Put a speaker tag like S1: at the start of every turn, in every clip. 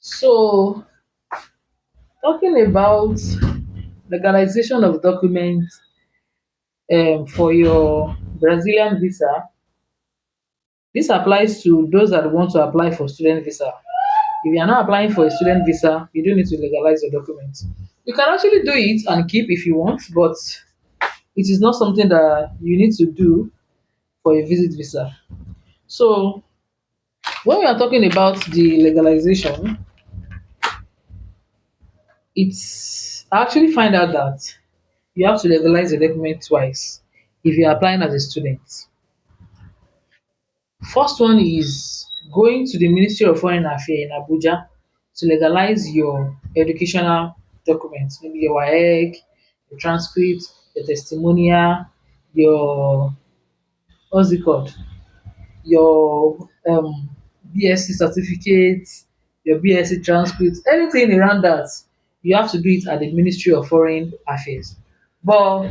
S1: So, talking about legalization of documents for your Brazilian visa, this applies to those that want to apply for student visa. If you are not applying for a student visa, you don't need to legalize your documents. You can actually do it and keep if you want, but it is not something that you need to do for a visit visa. So, when we are talking about the legalization, I actually find out that you have to legalize the document twice if you're applying as a student. First one is going to the Ministry of Foreign Affairs in Abuja to legalize your educational documents, maybe your WAEC, your transcript, your testimonial, your what's it called? Your BSc certificate, your BSc transcript, anything around that, you have to do it at the Ministry of Foreign Affairs. But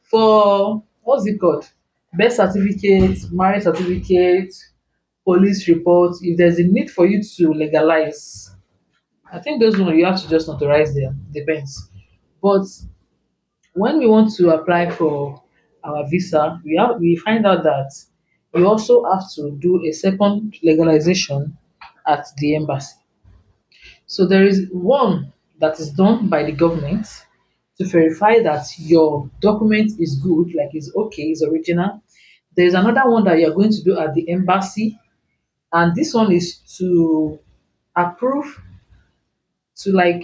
S1: for what's it called? Birth certificate, marriage certificate, police report, if there's a need for you to legalize, I think those ones you have to just notarize them. Depends. But when we want to apply for our visa, we find out that you also have to do a second legalization at the embassy. So there is one that is done by the government to verify that your document is good, like it's okay, it's original. There is another one that you're going to do at the embassy, and this one is to approve to like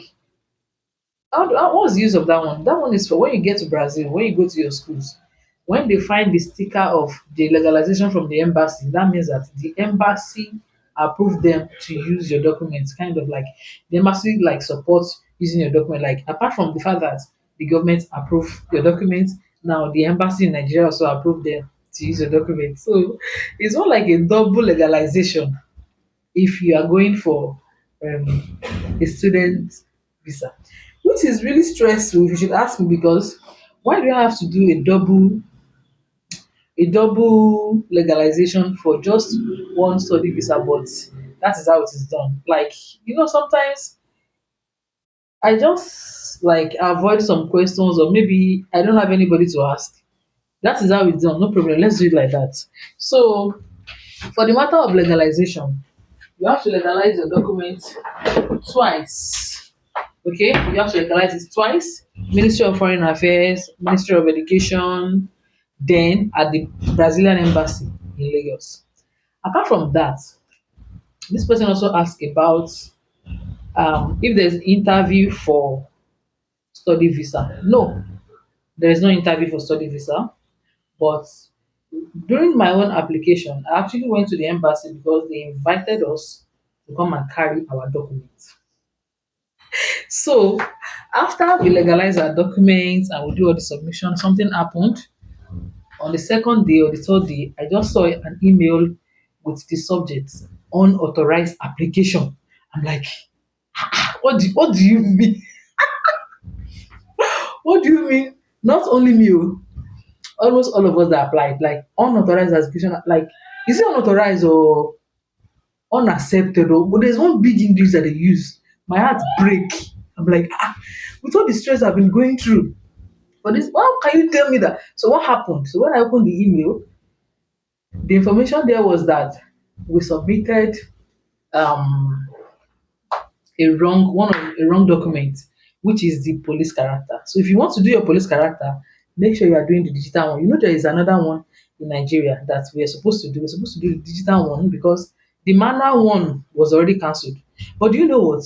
S1: what's the use of that one? That one is for when you get to Brazil, when you go to your schools, when they find the sticker of the legalization from the embassy, that means that the embassy approved them to use your documents. Kind of like the embassy like supports using your document. Like apart from the fact that the government approve your documents, now the embassy in Nigeria also approved them to use your documents. So it's not like a double legalization if you are going for um, a student visa, which is really stressful if you should ask me, because why do you have to do a double legalization for just one study visa? But that is how it is done. Like, sometimes I just like avoid some questions, or maybe I don't have anybody to ask. That is how it's done. No problem. Let's do it like that. So, for the matter of legalization, you have to legalize your documents twice. Okay, you have to legalize it twice. Ministry of Foreign Affairs, Ministry of Education, then at the Brazilian embassy in Lagos. Apart from that, this person also asked about if there's interview for study visa. No, there is no interview for study visa. But during my own application, I actually went to the embassy because they invited us to come and carry our documents. So after we legalize our documents and we do all the submission, something happened. On the second day or the third day, I just saw an email with the subject unauthorized application. I'm like, what do you mean? What do you mean? Not only me, oh, almost all of us that applied, like unauthorized application, like is it unauthorized or unaccepted? Or but there's one big English that they use. My heart break. I'm like, with all the stress I've been going through. But this, how can you tell me that? So what happened? So when I opened the email, the information there was that we submitted um a wrong document, which is the police character. So if you want to do your police character, make sure you are doing the digital one. There is another one in Nigeria that we are supposed to do. We're supposed to do the digital one because the manual one was already cancelled. But do you know what?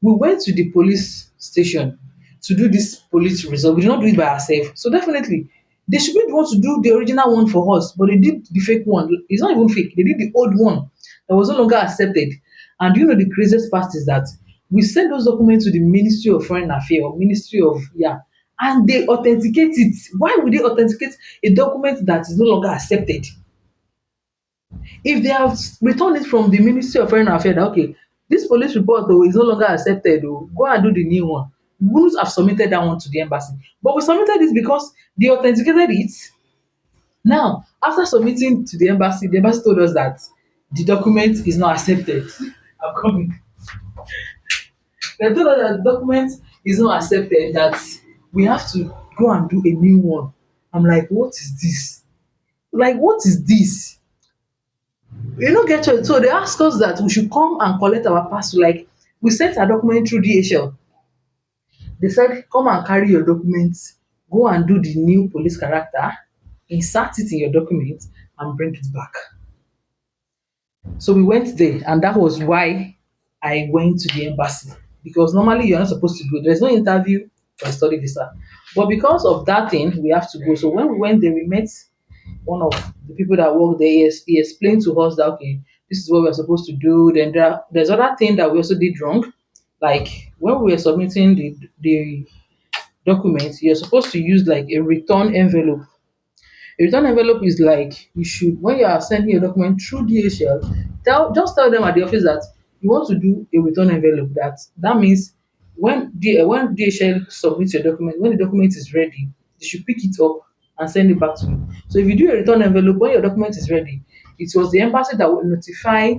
S1: We went to the police station to do this police result. We did not do it by ourselves. So definitely they should be the one to do the original one for us, but they did the fake one. It's not even fake, they did the old one that was no longer accepted. And the craziest part is that we send those documents to the Ministry of Foreign Affairs or Ministry of, yeah, and they authenticate it. Why would they authenticate a document that is no longer accepted? If they have returned it from the Ministry of Foreign Affairs that okay, this police report is no longer accepted, go and do the new one. We wouldn't have submitted that one to the embassy. But we submitted it because they authenticated it. Now, after submitting to the embassy told us that the document is not accepted. I'm coming. They told us that the document is not accepted, that we have to go and do a new one. I'm like, what is this? Like, what is this? You no get choice. So they ask us that we should come and collect our parcel. Like, we sent our document through DHL. They said, come and carry your documents, go and do the new police character, insert it in your document, and bring it back. So we went there, and that was why I went to the embassy, because normally you're not supposed to go. There's no interview for a study visa. But because of that thing, we have to go. So when we went there, we met one of the people that work there. He explained to us that, okay, this is what we're supposed to do. Then there's other thing that we also did wrong. Like when we were submitting the documents, you're supposed to use like a return envelope. A return envelope is like, you should, when you are sending your document through DHL, just tell them at the office that you want to do a return envelope. That means when DHL submits your document, when the document is ready, they should pick it up and send it back to you. So if you do a return envelope when your document is ready, it was the embassy that will notify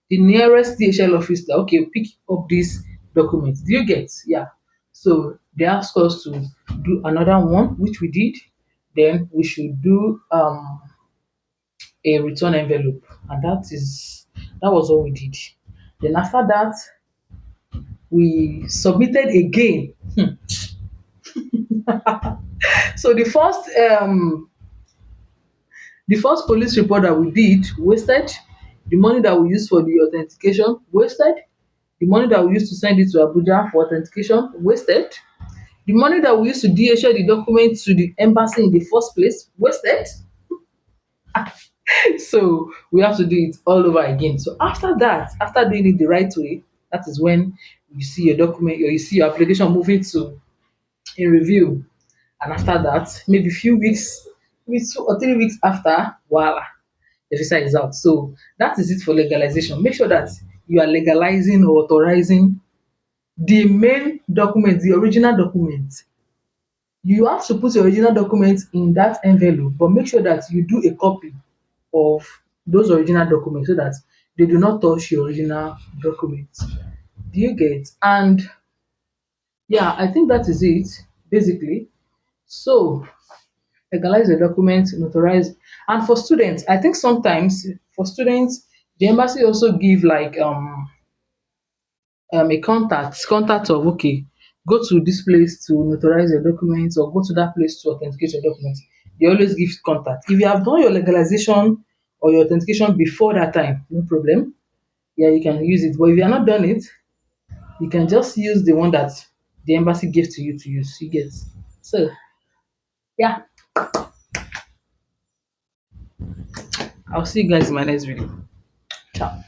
S1: the nearest DHL office that, okay, pick up this document. Do you get? Yeah. So they asked us to do another one, which we did. Then we should do a return envelope, and that was what we did. Then after that, we submitted again. So the first police report that we did wasted. The money that we used for the authentication wasted. The money that we used to send it to Abuja for authentication wasted. The money that we used to DHL the document to the embassy in the first place wasted. So we have to do it all over again. So after that, after doing it the right way, that is when you see your document or you see your application moving to a review. And after that, maybe few weeks, maybe 2 or 3 weeks after, voila, the visa is out. So that is it for legalization. Make sure that you are legalizing or authorizing the main document, the original document. You have to put your original documents in that envelope, but make sure that you do a copy of those original documents so that they do not touch your original documents. Do you get? And yeah, I think that is it basically. So legalize the documents, notarize. And for students, I think sometimes for students, the embassy also give like a contact of, okay, go to this place to notarize your documents or go to that place to authenticate your documents. They always give contact. If you have done your legalization or your authentication before that time, no problem. Yeah, you can use it. But if you are not done it, you can just use the one that the embassy gave to you to use. You get. So yeah, I'll see you guys in my next video. Ciao.